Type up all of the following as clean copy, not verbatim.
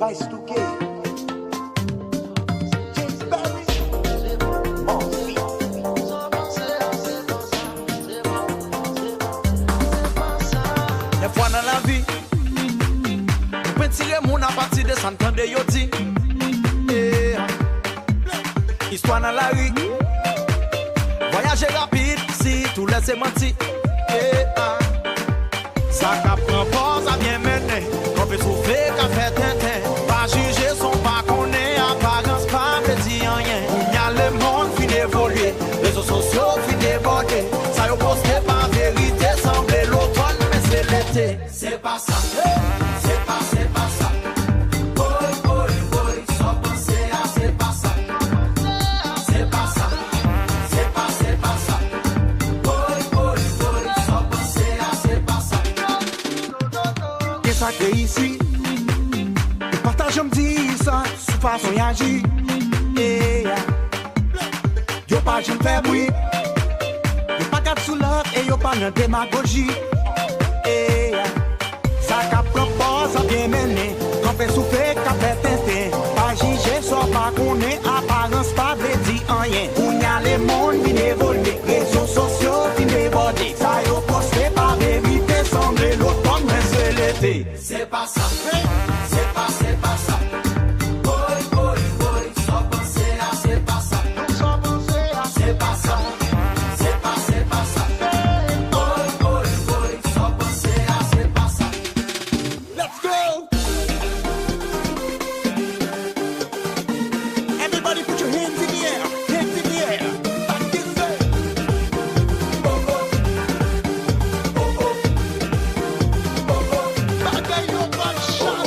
Vice 2K, James Barry, Morphy. Des fois dans la vie, on peut tirer mon à partir de s'entendre de yoti. Histoire dans la rue, voyager rapide si tout laisse mentir. Ça qu'apprend pas, ça bien mené. Qu'on peut souffrir, qu'à faire tintin. Pas juger son pas qu'on est, apparence pas me dit rien. Il y a le monde qui évolue, réseaux sociaux qui débordent. Ça y est posté par vérité, semblait l'automne, mais c'est l'été. C'est pas ça, c'est pas ça. Boy, sans penser à c'est pas ça. C'est pas ça, c'est pas ça. Boy, sans penser à c'est pas ça. Qu'est-ce que ici? Partage me dit ça, sous façon y'agit. Yo pas j'aime faire bruit. Yo pas garde sous l'autre et yo pas dans démagogie. Ça qu'a propos, ça bien mené. Quand fait souffler, qu'a fait tintin. Pas juger, soit pas qu'on est, apparence pas veut dire rien. On y a les mondes qui évoluent, réseaux sociaux qui débordent. Ça y est posté par vérité, semblait l'automne, mais c'est l'été. C'est pas ça, c'est pas ça. Boy, sans penser à c'est pas ça. C'est pas ça, c'est pas ça. Boy, sans penser à c'est pas ça. Let's go! Everybody put your hands in the air, like this way. Back at your butt shot.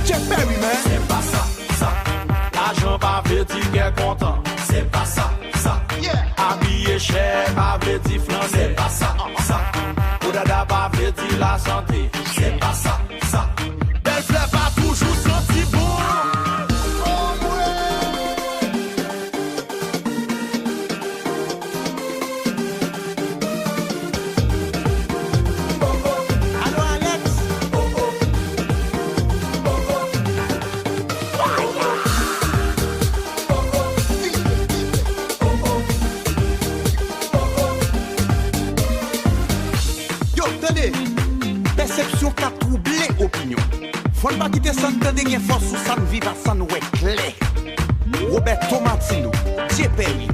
Jeff Berry, man. C'est pas ça. L'argent pas veut dire qu'elle est content. C'est pas ça. Yeah. Habillé cher, pas veut dire flan. C'est pas ça. Ou dada pas veut dire la santé. C'est pas ça. Belle fleur pas toujours senti bon. Allô Alex. Yo, tenez, perception qu'a troublé opinion. Faut pas quitter ça, tenez, force ou ça ne vit pas, ça nous est clair. Roberto Martino, J. Perry,